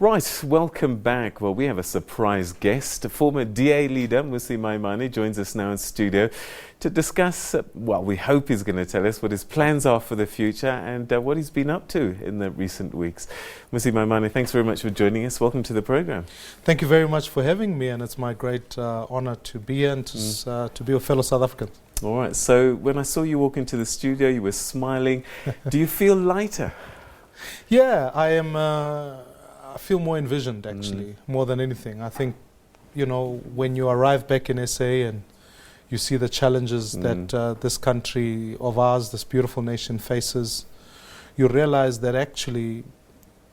Right, welcome back. Well, we have a surprise guest. Former DA leader Mmusi Maimane joins us now in studio to discuss, well, we hope he's going to tell us what his plans are for the future and what he's been up to in the recent weeks. Mmusi Maimane, thanks very much for joining us. Welcome to the program. Thank you very much for having me, and it's my great honor to be here and to be a fellow South African. All right, so when I saw you walk into the studio, you were smiling. Do you feel lighter? Yeah, I feel more envisioned, actually, more than anything. I think, you know, when you arrive back in SA and you see the challenges that this country of ours, this beautiful nation faces, you realize that actually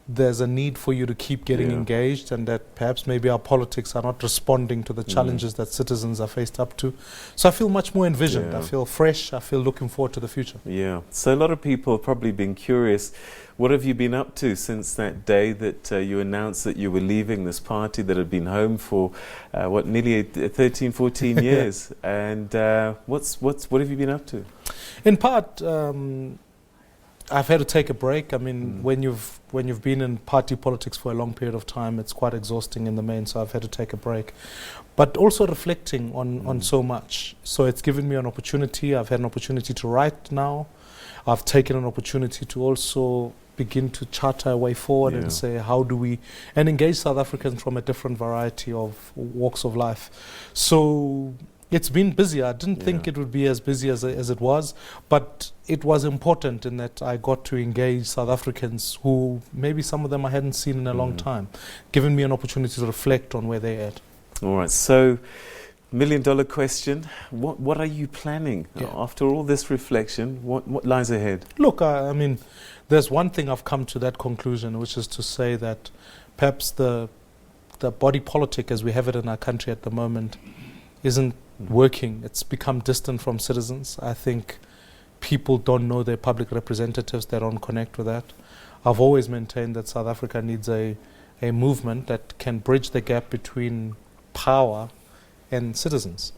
there's a need for you to keep getting engaged, and that perhaps maybe our politics are not responding to the challenges that citizens are faced up to. So I feel much more envisioned. I feel fresh. I feel looking forward to the future. Yeah. So a lot of people have probably been curious, what have you been up to since that day that you announced that you were leaving this party that had been home for, nearly 13, 14 years? And what have you been up to? In part, I've had to take a break. I mean, when you've been in party politics for a long period of time, it's quite exhausting in the main, so I've had to take a break. But also reflecting on so much. So it's given me an opportunity. I've had an opportunity to write now. I've taken an opportunity to also begin to charter a way forward and say, how do we, and engage South Africans from a different variety of walks of life. So it's been busy. I didn't think it would be as busy as it was, but it was important in that I got to engage South Africans who maybe some of them I hadn't seen in a long time, giving me an opportunity to reflect on where they're at. All right, so million-dollar question, what are you planning? After all this reflection, what lies ahead? Look, I mean, there's one thing I've come to that conclusion, which is to say that perhaps the body politic as we have it in our country at the moment isn't working. It's become distant from citizens. I think people don't know their public representatives. They don't connect with that. I've always maintained that South Africa needs a movement that can bridge the gap between power and citizens.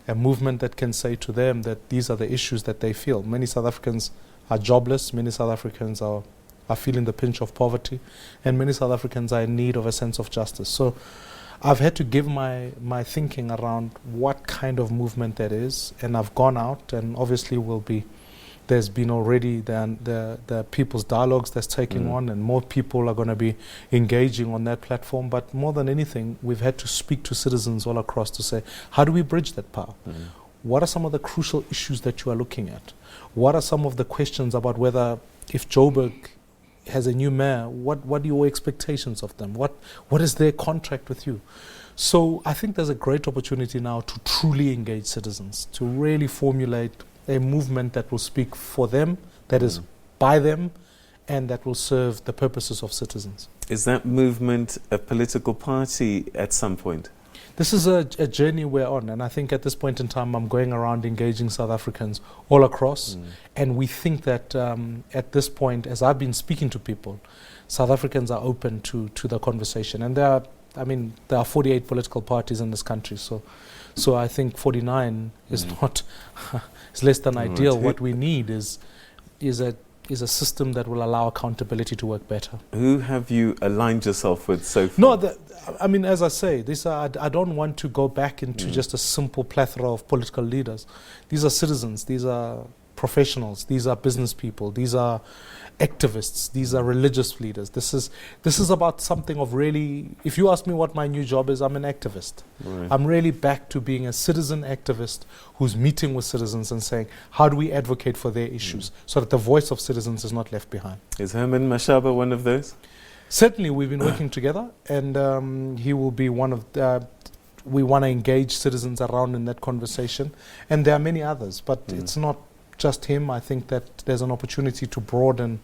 A movement that can say to them that these are the issues that they feel. Many South Africans are jobless. Many South Africans are feeling the pinch of poverty. And many South Africans are in need of a sense of justice. So I've had to give my thinking around what kind of movement that is, and I've gone out, and obviously there's been already the people's dialogues that's taking on, and more people are going to be engaging on that platform. But more than anything, we've had to speak to citizens all across to say, how do we bridge that power? What are some of the crucial issues that you are looking at? What are some of the questions about whether, if Joburg has a new mayor, what are your expectations of them? What is their contract with you? So I think there's a great opportunity now to truly engage citizens, to really formulate a movement that will speak for them, that is by them, and that will serve the purposes of citizens. Is that movement a political party at some point? This is a journey we're on, and I think at this point in time I'm going around engaging South Africans all across, and we think that at this point, as I've been speaking to people, South Africans are open to the conversation. And there are 48 political parties in this country, so I think 49 is not is less than ideal. What we need is a system that will allow accountability to work better. Who have you aligned yourself with so far? No, I mean, as I say, I don't want to go back into just a simple plethora of political leaders. These are citizens, these are professionals, these are business people, these are activists, these are religious leaders. This is about something of really, if you ask me what my new job is, I'm an activist. I'm really back to being a citizen activist who's meeting with citizens and saying, how do we advocate for their issues so that the voice of citizens is not left behind? Is Herman Mashaba one of those? Certainly, we've been working together, and he will be one of we want to engage citizens around in that conversation, and there are many others, but it's not just him. I think that there's an opportunity to broaden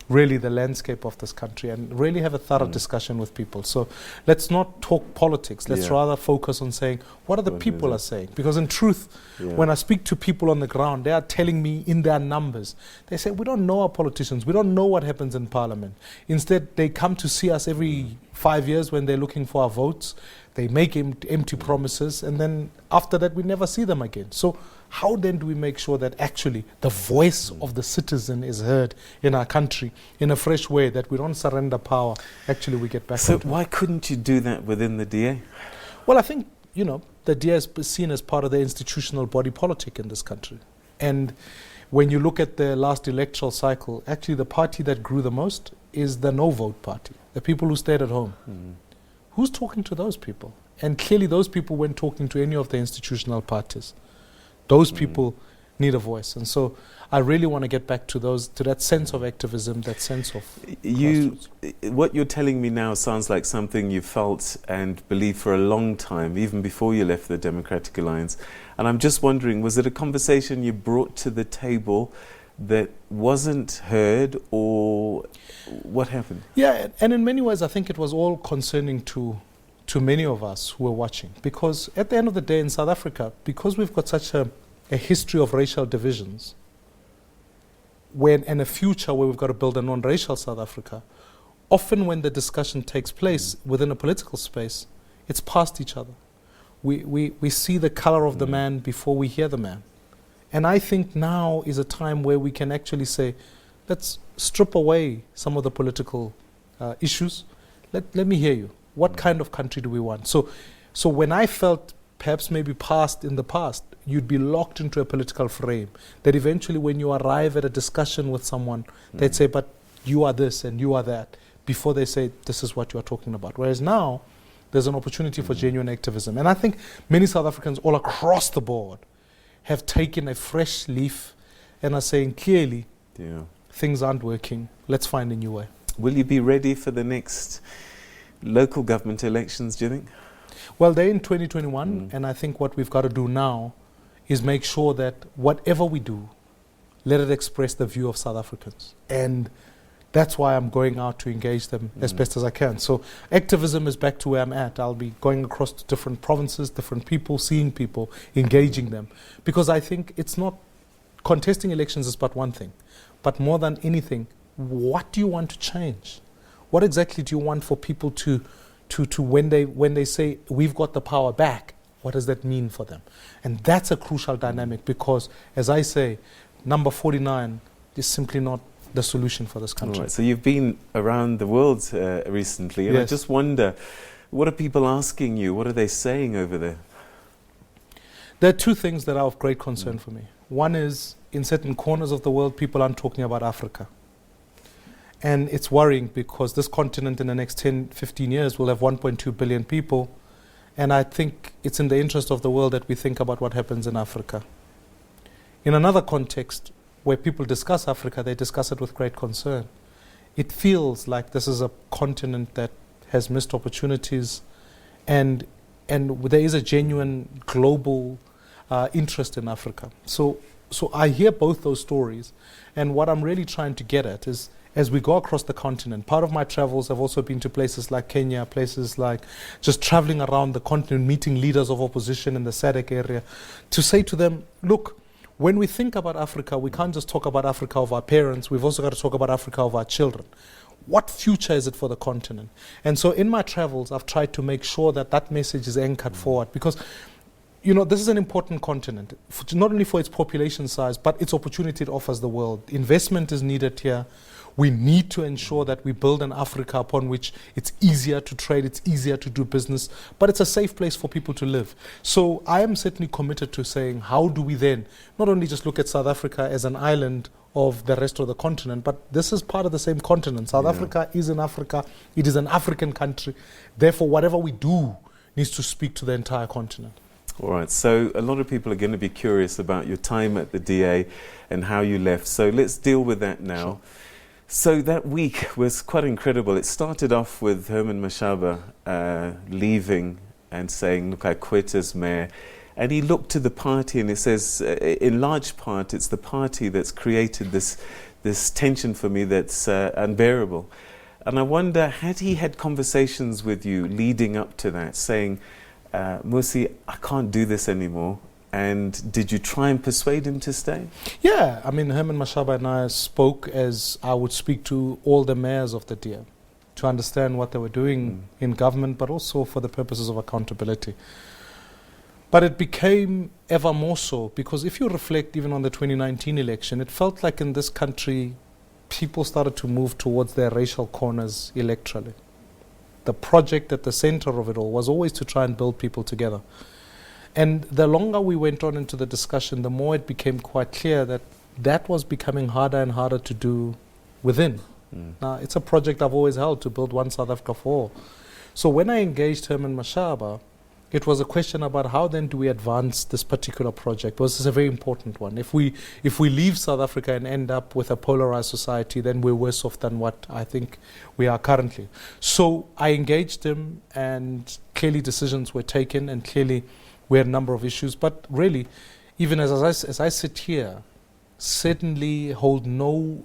really the landscape of this country and really have a thorough discussion with people. So let's not talk politics. Let's rather focus on saying, what are the people are saying? Because in truth, when I speak to people on the ground, they are telling me in their numbers, they say, we don't know our politicians. We don't know what happens in Parliament. Instead, they come to see us every 5 years when they're looking for our votes. They make empty promises, and then after that, we never see them again. So How then do we make sure that actually the voice of the citizen is heard in our country in a fresh way, that we don't surrender power, actually we get back So onto it? why couldn't you do that within the DA? Well, I think, the DA is seen as part of the institutional body politic in this country. And when you look at the last electoral cycle, actually the party that grew the most is the no-vote party, the people who stayed at home. Who's talking to those people? And clearly those people weren't talking to any of the institutional parties. Those people need a voice. And so I really want to get back to that sense of activism, that sense of grassroots. What you're telling me now sounds like something you felt and believed for a long time, even before you left the Democratic Alliance. And I'm just wondering, was it a conversation you brought to the table that wasn't heard, or what happened? Yeah, and in many ways I think it was all concerning to many of us who were watching. Because at the end of the day in South Africa, because we've got such a history of racial divisions, and a future where we've got to build a non-racial South Africa, often when the discussion takes place within a political space, it's past each other. We see the color of the man before we hear the man. And I think now is a time where we can actually say, let's strip away some of the political issues. Let me hear you. What kind of country do we want? So when I felt perhaps maybe in the past, you'd be locked into a political frame, that eventually when you arrive at a discussion with someone, they'd say, but you are this and you are that, before they say, this is what you are talking about. Whereas now, there's an opportunity for genuine activism. And I think many South Africans all across the board have taken a fresh leaf and are saying clearly, things aren't working, let's find a new way. Will you be ready for the next local government elections, do you think? Well, they're in 2021, and I think what we've got to do now is make sure that whatever we do, let it express the view of South Africans. And that's why I'm going out to engage them as best as I can. So activism is back to where I'm at. I'll be going across to different provinces, different people, seeing people, engaging them. Because I think it's not, contesting elections is but one thing. But more than anything, what do you want to change? What exactly do you want for people to when they say, we've got the power back, what does that mean for them? And that's a crucial dynamic, because, as I say, number 49 is simply not the solution for this country. Right, so you've been around the world recently, and I just wonder, what are people asking you? What are they saying over there? There are two things that are of great concern for me. One is, in certain corners of the world, people aren't talking about Africa. And it's worrying, because this continent in the next 10, 15 years will have 1.2 billion people. And I think it's in the interest of the world that we think about what happens in Africa. In another context, where people discuss Africa, they discuss it with great concern. It feels like this is a continent that has missed opportunities, and there is a genuine global interest in Africa. So I hear both those stories, and what I'm really trying to get at is, as we go across the continent, part of my travels have also been to places like Kenya, places like just traveling around the continent, meeting leaders of opposition in the SADC area, to say to them, look, when we think about Africa, we can't just talk about Africa of our parents, we've also got to talk about Africa of our children. What future is it for the continent? And so in my travels, I've tried to make sure that that message is anchored forward, because this is an important continent, not only for its population size, but its opportunity it offers the world. Investment is needed here. We need to ensure that we build an Africa upon which it's easier to trade, it's easier to do business, but it's a safe place for people to live. So I am certainly committed to saying, how do we then not only just look at South Africa as an island of the rest of the continent, but this is part of the same continent. South Africa is in Africa. It is an African country. Therefore, whatever we do needs to speak to the entire continent. All right, so a lot of people are going to be curious about your time at the DA and how you left. So let's deal with that now. Sure. So that week was quite incredible. It started off with Herman Mashaba leaving and saying, look, I quit as mayor. And he looked to the party, and it says, in large part, it's the party that's created this tension for me that's unbearable. And I wonder, had he had conversations with you leading up to that, saying, Mmusi, I can't do this anymore? And did you try and persuade him to stay? Yeah, I mean, Herman Mashaba and I spoke as I would speak to all the mayors of the DA, to understand what they were doing in government, but also for the purposes of accountability. But it became ever more so, because if you reflect even on the 2019 election, it felt like in this country, people started to move towards their racial corners electorally. The project at the center of it all was always to try and build people together. And the longer we went on into the discussion, the more it became quite clear that that was becoming harder and harder to do within. Now, it's a project I've always held, to build one South Africa for all. So when I engaged Herman Mashaba, it was a question about how then do we advance this particular project. Because this is a very important one. If we leave South Africa and end up with a polarized society, then we're worse off than what I think we are currently. So I engaged him, and clearly decisions were taken, and clearly we had a number of issues. But really, even as I sit here, certainly hold no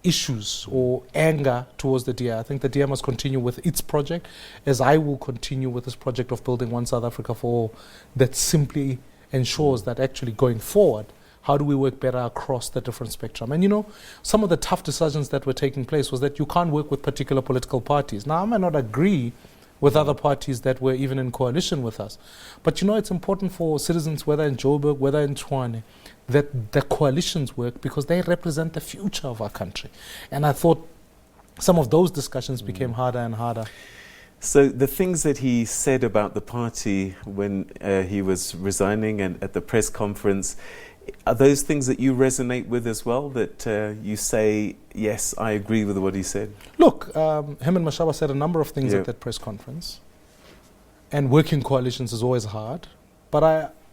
issues or anger towards the DA. I think the DA must continue with its project, as I will continue with this project of building one South Africa for all, that simply ensures that actually going forward, how do we work better across the different spectrum? And you know, some of the tough decisions that were taking place was that you can't work with particular political parties. Now, I may not agree with other parties that were even in coalition with us, but you know, it's important for citizens, whether in Joburg, whether in Tshwane, that the coalitions work, because they represent the future of our country. And I thought some of those discussions became harder and harder. So the things that he said about the party when he was resigning and at the press conference, are those things that you resonate with as well, that you say, yes, I agree with what he said? Look, him and Mashaba said a number of things at that press conference. And working coalitions is always hard. But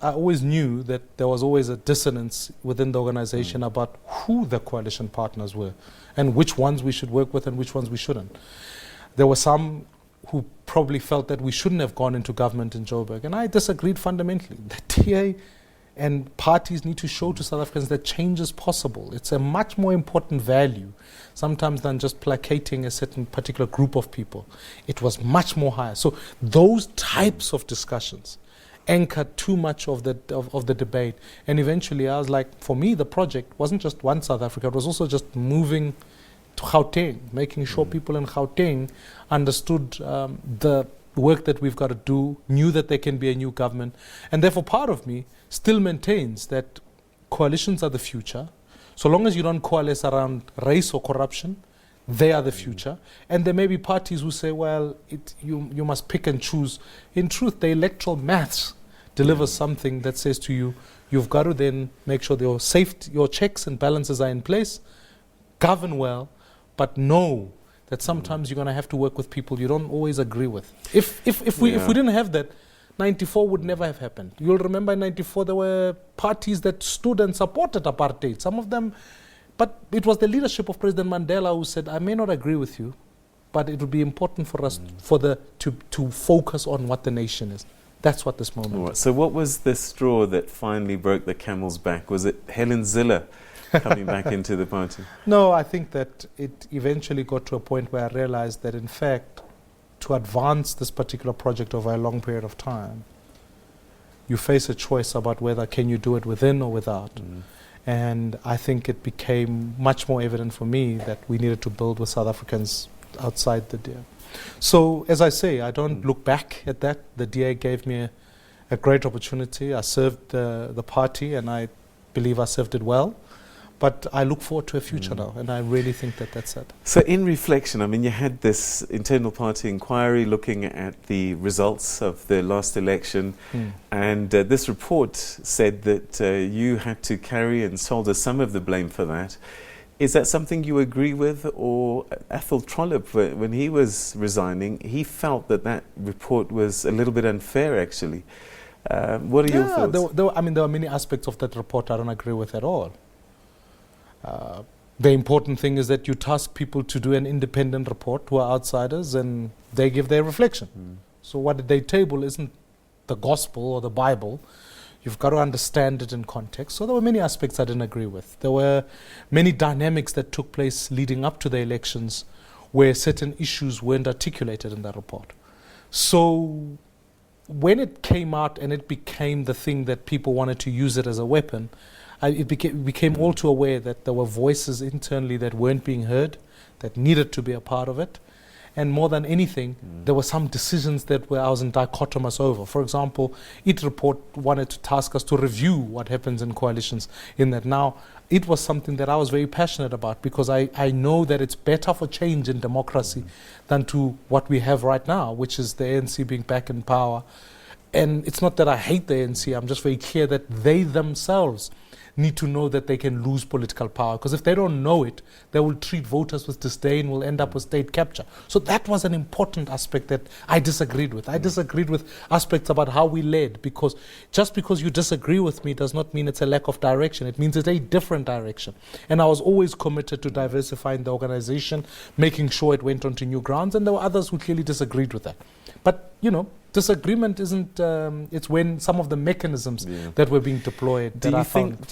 I always knew that there was always a dissonance within the organization about who the coalition partners were and which ones we should work with and which ones we shouldn't. There were some who probably felt that we shouldn't have gone into government in Joburg, and I disagreed fundamentally. The TA and parties need to show to South Africans that change is possible. It's a much more important value sometimes than just placating a certain particular group of people. It was much more higher. So those types of discussions anchored too much of the debate. And eventually I was like, for me, the project wasn't just one South Africa, it was also just moving to Gauteng, making sure people in Gauteng understood the work that we've got to do, knew that there can be a new government. And therefore part of me still maintains that coalitions are the future. So long as you don't coalesce around race or corruption, they are the future. And there may be parties who say, well, you must pick and choose. In truth, the electoral maths delivers something that says to you, you've got to then make sure your checks and balances are in place, govern well, but know that sometimes you're going to have to work with people you don't always agree with. If we didn't have that, 94 would never have happened. You'll remember in 94 there were parties that stood and supported apartheid. Some of them, but it was the leadership of President Mandela who said, I may not agree with you, but it would be important for us to focus on what the nation is. That's what this moment is. So what was the straw that finally broke the camel's back? Was it Helen Zille coming back into the party? No, I think that it eventually got to a point where I realized that in fact, to advance this particular project over a long period of time, you face a choice about whether can you do it within or without. And I think it became much more evident for me that we needed to build with South Africans outside the DA. So as I say, I don't look back at that. The DA gave me a great opportunity. I served the party and I believe I served it well. But I look forward to a future now, and I really think that that's it. So in reflection, I mean, you had this internal party inquiry looking at the results of the last election, and this report said that you had to carry and shoulder some of the blame for that. Is that something you agree with? Or Athol Trollip, when he was resigning, he felt that report was a little bit unfair, actually. What are your thoughts? There were many aspects of that report I don't agree with at all. The important thing is that you task people to do an independent report who are outsiders and they give their reflection. So what they table isn't the gospel or the Bible. You've got to understand it in context. So there were many aspects I didn't agree with. There were many dynamics that took place leading up to the elections where certain issues weren't articulated in that report. So when it came out and it became the thing that people wanted to use it as a weapon, it became all too aware that there were voices internally that weren't being heard, that needed to be a part of it. And more than anything, there were some decisions that I was in dichotomous over. For example, IT Report wanted to task us to review what happens in coalitions in that. Now, it was something that I was very passionate about because I know that it's better for change in democracy than to what we have right now, which is the ANC being back in power. And it's not that I hate the ANC, I'm just very clear that they themselves need to know that they can lose political power. Because if they don't know it, they will treat voters with disdain, will end up with state capture. So that was an important aspect that I disagreed with. I disagreed with aspects about how we led, because just because you disagree with me does not mean it's a lack of direction. It means it's a different direction. And I was always committed to diversifying the organization, making sure it went onto new grounds, and there were others who clearly disagreed with that. But, you know, disagreement isn't, it's when some of the mechanisms that were being deployed do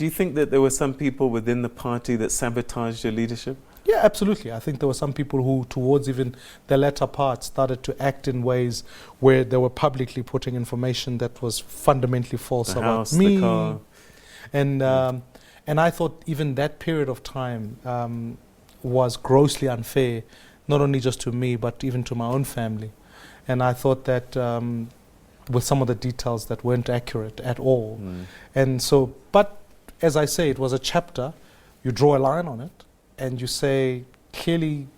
you think that there were some people within the party that sabotaged your leadership? Yeah, absolutely. I think there were some people who, towards even the latter part, started to act in ways where they were publicly putting information that was fundamentally false about me. The car. And I thought even that period of time was grossly unfair, not only just to me, but even to my own family. And I thought that with some of the details that weren't accurate at all. And so, but as I say, it was a chapter. You draw a line on it and you say, clearly,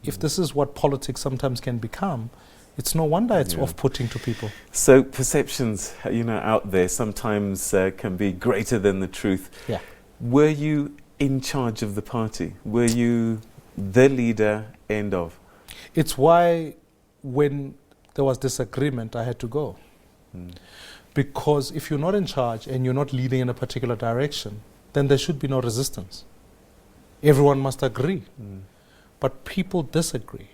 if this is what politics sometimes can become, it's no wonder it's off-putting to people. So perceptions, you know, out there sometimes can be greater than the truth. Yeah. Were you in charge of the party? Were you the leader, end of? It's why when there was disagreement, I had to go. Because if you're not in charge and you're not leading in a particular direction, then there should be no resistance. Everyone must agree. But people disagreed,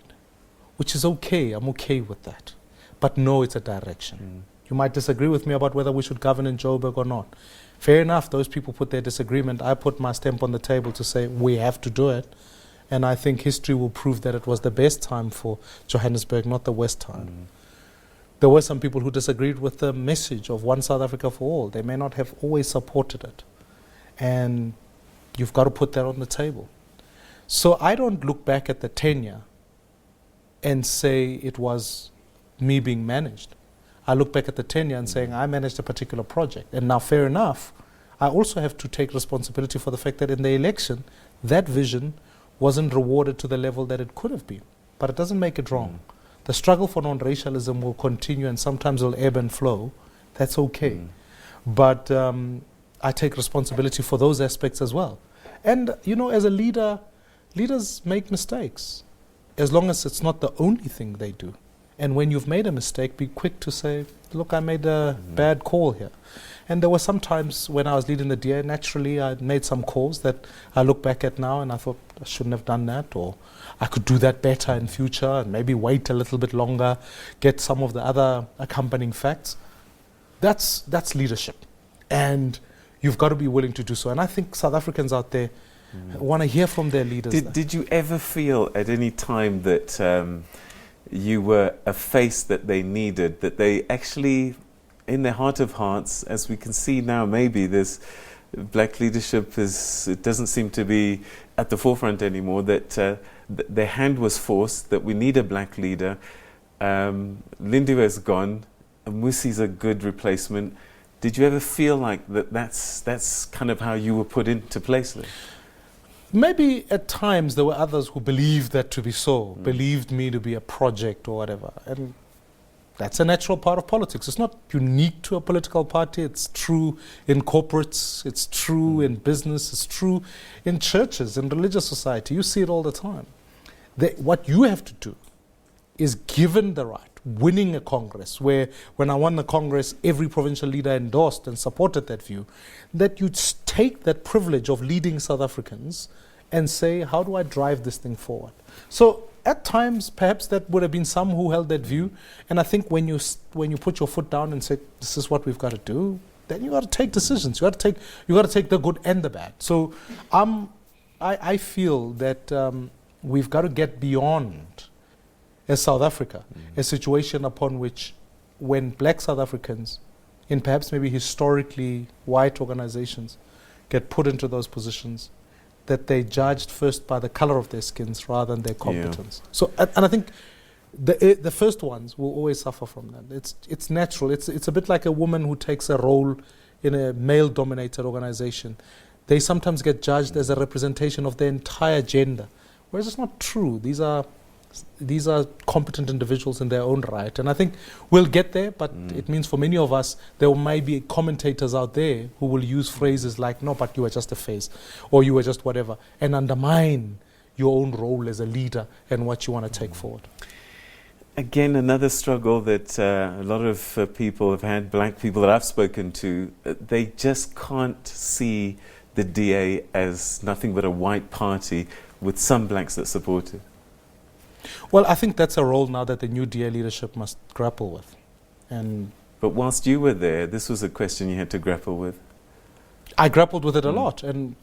which is okay. I'm okay with that. But no, it's a direction. You might disagree with me about whether we should govern in Joburg or not. Fair enough, those people put their disagreement. I put my stamp on the table to say we have to do it. And I think history will prove that it was the best time for Johannesburg, not the worst time. There were some people who disagreed with the message of One South Africa for All. They may not have always supported it. And you've got to put that on the table. So I don't look back at the tenure and say it was me being managed. I look back at the tenure and saying I managed a particular project. And now, fair enough, I also have to take responsibility for the fact that in the election, that vision wasn't rewarded to the level that it could have been. But it doesn't make it wrong. The struggle for non-racialism will continue and sometimes it'll ebb and flow. That's okay. But I take responsibility for those aspects as well. And, you know, as a leader, leaders make mistakes, as long as it's not the only thing they do. And when you've made a mistake, be quick to say, look, I made a bad call here. And there were some times when I was leading the DA, naturally I made some calls that I look back at now and I thought I shouldn't have done that, or I could do that better in future and maybe wait a little bit longer, get some of the other accompanying facts. That's leadership. And you've got to be willing to do so. And I think South Africans out there want to hear from their leaders. Did you ever feel at any time that you were a face that they needed, that they actually, in their heart of hearts, as we can see now, maybe this black leadership it doesn't seem to be at the forefront anymore, that their hand was forced, that we need a black leader. Lindiwe is gone, Mmusi's a good replacement. Did you ever feel like that's kind of how you were put into place there? Maybe at times there were others who believed that to be so, believed me to be a project or whatever. And that's a natural part of politics. It's not unique to a political party. It's true in corporates. It's true in business. It's true in churches, in religious society. You see it all the time. What you have to do is, given the right, winning a Congress, where when I won the Congress, every provincial leader endorsed and supported that view, that you take that privilege of leading South Africans and say, how do I drive this thing forward? So at times, perhaps that would have been some who held that view. And I think when you put your foot down and say, this is what we've got to do, then you got to take decisions. You got to take the good and the bad. So I feel that we've got to get beyond, as South Africa, a situation upon which, when black South Africans, in perhaps maybe historically white organizations, get put into those positions, that they judged first by the color of their skins rather than their competence. So, and I think The first ones will always suffer from that. It's natural. It's a bit like a woman who takes a role in a male-dominated organization. They sometimes get judged as a representation of their entire gender, whereas it's not true. These are competent individuals in their own right. And I think we'll get there, but it means for many of us, there might be commentators out there who will use phrases like, no, but you were just a face, or you were just whatever, and undermine your own role as a leader and what you want to take forward. Again, another struggle that a lot of people have had, black people that I've spoken to, they just can't see the DA as nothing but a white party with some blacks that support it. Well, I think that's a role now that the new DA leadership must grapple with. But whilst you were there, this was a question you had to grapple with. I grappled with it a lot, and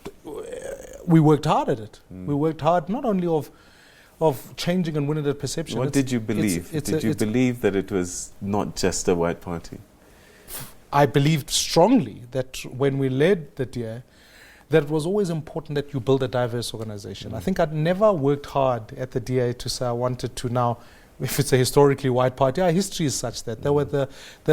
we worked hard at it. We worked hard not only of changing and winning that perception. What did you believe? Did you believe that it was not just a white party? I believed strongly that when we led the DA, that it was always important that you build a diverse organization. I think I'd never worked hard at the DA to say I wanted to now, if it's a historically white party, our history is such that there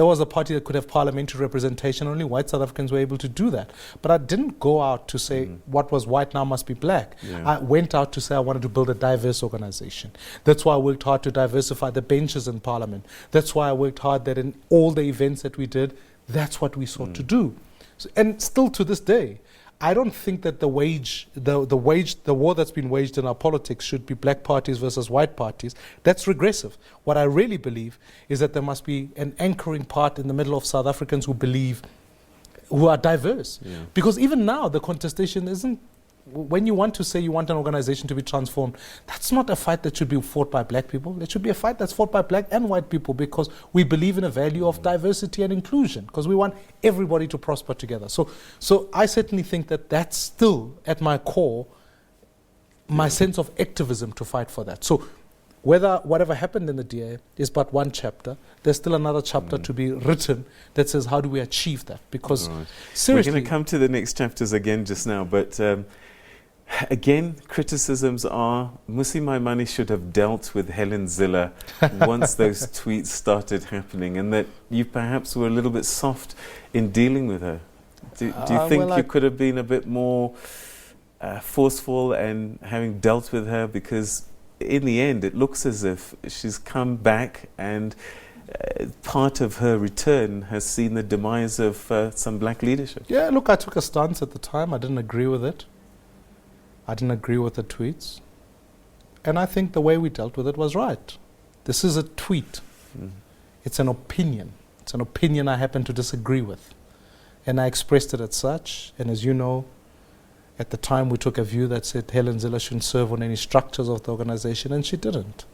was a party that could have parliamentary representation, only white South Africans were able to do that. But I didn't go out to say what was white now must be black. Yeah. I went out to say I wanted to build a diverse organization. That's why I worked hard to diversify the benches in parliament. That's why I worked hard that in all the events that we did, that's what we sought to do. So, and still to this day, I don't think that the war that's been waged in our politics should be black parties versus white parties. That's regressive. What I really believe is that there must be an anchoring part in the middle of South Africans who are diverse. Yeah. Because even now, the contestation isn't, when you want to say you want an organization to be transformed, that's not a fight that should be fought by black people. It should be a fight that's fought by black and white people, because we believe in a value of diversity and inclusion, because we want everybody to prosper together. So I certainly think that that's still at my core, my sense of activism to fight for that. So whatever happened in the DA is but one chapter. There's still another chapter to be written that says how do we achieve that? Because seriously, we're going to come to the next chapters again just now, but again, criticisms are Mmusi Maimane should have dealt with Helen Zille once those tweets started happening, and that you perhaps were a little bit soft in dealing with her. Do you think you could have been a bit more forceful and having dealt with her? Because in the end, it looks as if she's come back, and part of her return has seen the demise of some black leadership. Yeah, look, I took a stance at the time. I didn't agree with it. I didn't agree with the tweets. And I think the way we dealt with it was right. This is a tweet. It's an opinion. It's an opinion I happen to disagree with. And I expressed it as such. And as you know, at the time we took a view that said Helen Zille shouldn't serve on any structures of the organization, and she didn't.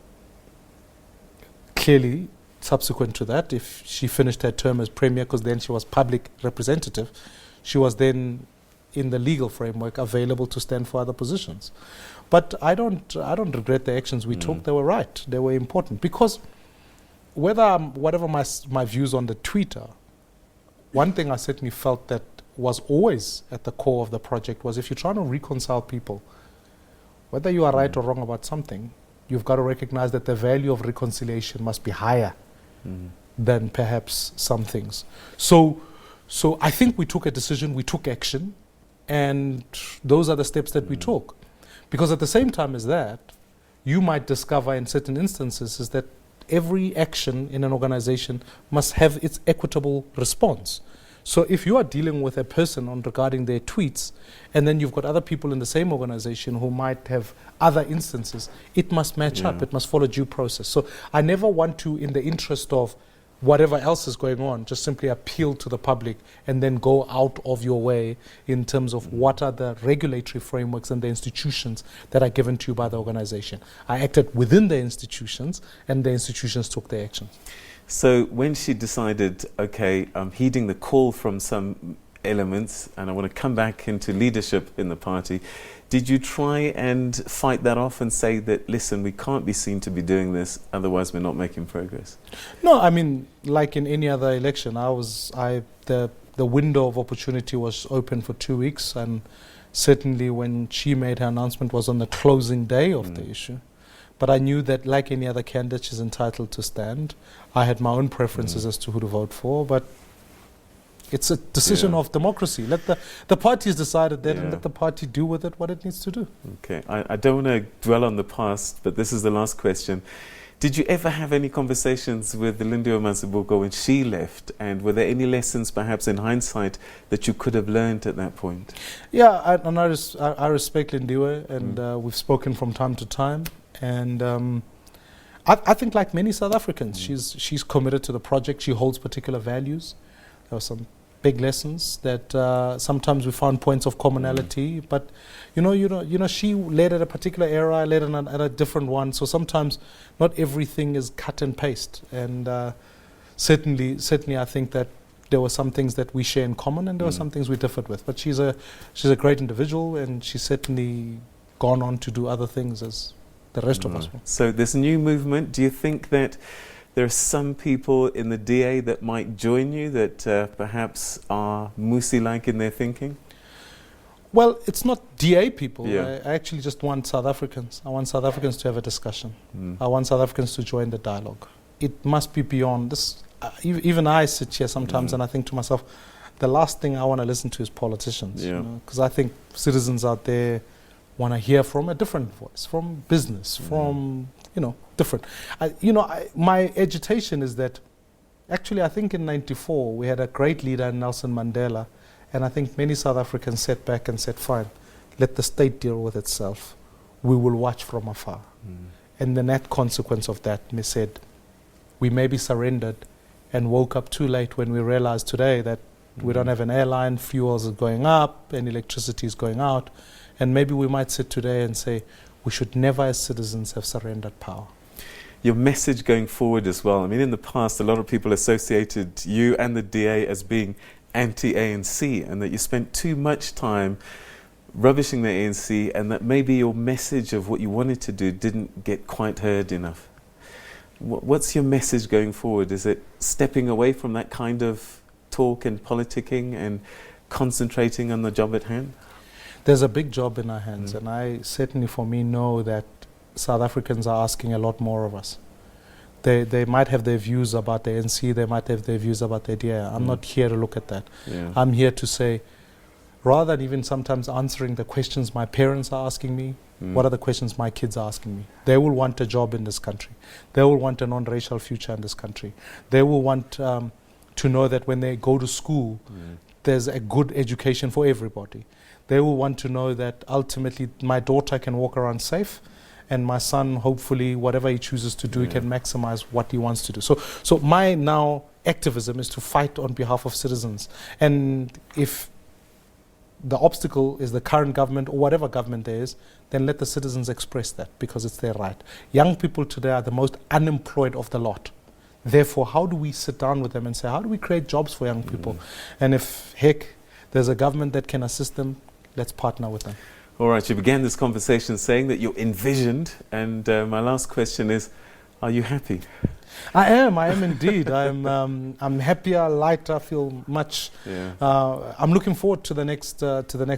Clearly, subsequent to that, if she finished her term as premier, because then she was public representative, she was then in the legal framework available to stand for other positions. But I don't regret the actions we took. They were right. They were important. Because whatever my views on the tweet are, one thing I certainly felt that was always at the core of the project was, if you're trying to reconcile people, whether you are right or wrong about something, you've got to recognize that the value of reconciliation must be higher than perhaps some things. So I think we took a decision, we took action, and those are the steps that we took. Because at the same time as that, you might discover in certain instances is that every action in an organization must have its equitable response. So if you are dealing with a person regarding their tweets, and then you've got other people in the same organization who might have other instances, it must match up. It must follow due process. So I never want to, in the interest of whatever else is going on, just simply appeal to the public and then go out of your way in terms of what are the regulatory frameworks and the institutions that are given to you by the organization. I acted within the institutions, and the institutions took their actions. So when she decided, okay, I'm heeding the call from some elements and I want to come back into leadership in the party, did you try and fight that off and say that, listen, we can't be seen to be doing this, otherwise we're not making progress? No, I mean, like in any other election, the window of opportunity was open for 2 weeks, and certainly when she made her announcement was on the closing day of the issue. But I knew that, like any other candidate, she's entitled to stand. I had my own preferences as to who to vote for, but it's a decision of democracy. Let the parties decided that, and let the party do with it what it needs to do. Okay, I don't want to dwell on the past, but this is the last question. Did you ever have any conversations with Lindiwe Sisulu when she left? And were there any lessons, perhaps in hindsight, that you could have learned at that point? Yeah, I respect Lindiwe, and we've spoken from time to time. And I think, like many South Africans, she's committed to the project. She holds particular values. There were some big lessons that sometimes we found points of commonality, but you know, she led at a particular era, I led at a different one. So sometimes not everything is cut and paste. And certainly, I think that there were some things that we share in common, and there were some things we differed with. But she's a great individual, and she's certainly gone on to do other things as the rest of us will. So this new movement, do you think that there are some people in the DA that might join you that perhaps are Mmusi-like in their thinking? Well, it's not DA people. I actually just want South Africans. I want South Africans to have a discussion. I want South Africans to join the dialogue. It must be beyond this. Even I sit here sometimes and I think to myself, the last thing I want to listen to is politicians. Because I think citizens out there want to hear from a different voice, from business, from, different. My agitation is that, actually, I think in '94, we had a great leader in Nelson Mandela, and I think many South Africans sat back and said, fine, let the state deal with itself. We will watch from afar. And the net consequence of that said, we maybe surrendered and woke up too late when we realized today that we don't have an airline, fuels are going up, and electricity is going out. And maybe we might sit today and say, we should never as citizens have surrendered power. Your message going forward as well. I mean, in the past, a lot of people associated you and the DA as being anti-ANC, and that you spent too much time rubbishing the ANC, and that maybe your message of what you wanted to do didn't get quite heard enough. What's your message going forward? Is it stepping away from that kind of talk and politicking and concentrating on the job at hand? There's a big job in our hands, and I certainly, for me, know that South Africans are asking a lot more of us. They might have their views about the ANC, they might have their views about the DA. I'm not here to look at that. I'm here to say, rather than even sometimes answering the questions my parents are asking me, what are the questions my kids are asking me? They will want a job in this country. They will want a non-racial future in this country. They will want to know that when they go to school, there's a good education for everybody. They will want to know that ultimately my daughter can walk around safe, and my son, hopefully, whatever he chooses to do, he can maximize what he wants to do. So my now activism is to fight on behalf of citizens. And if the obstacle is the current government or whatever government there is, then let the citizens express that, because it's their right. Young people today are the most unemployed of the lot. Therefore, how do we sit down with them and say, how do we create jobs for young people? And if, heck, there's a government that can assist them, let's partner with them. All right, you began this conversation saying that you're envisioned, and my last question is, are you happy? I am indeed. I'm happier, lighter, feel much. I'm looking forward to the next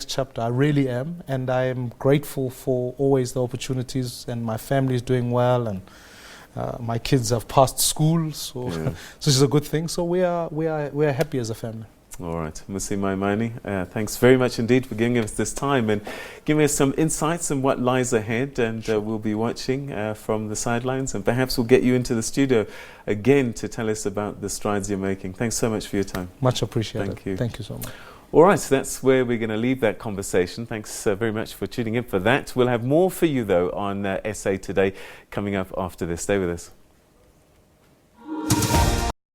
chapter. I really am, and I am grateful for always the opportunities, and my family is doing well, and my kids have passed school, so this is a good thing. So we are happy as a family. All right, Mmusi Maimane, thanks very much indeed for giving us this time and giving us some insights on what lies ahead, and we'll be watching from the sidelines, and perhaps we'll get you into the studio again to tell us about the strides you're making. Thanks so much for your time. Much appreciated. Thank you. Thank you so much. All right, so that's where we're going to leave that conversation. Thanks very much for tuning in for that. We'll have more for you, though, on SA Today coming up after this. Stay with us.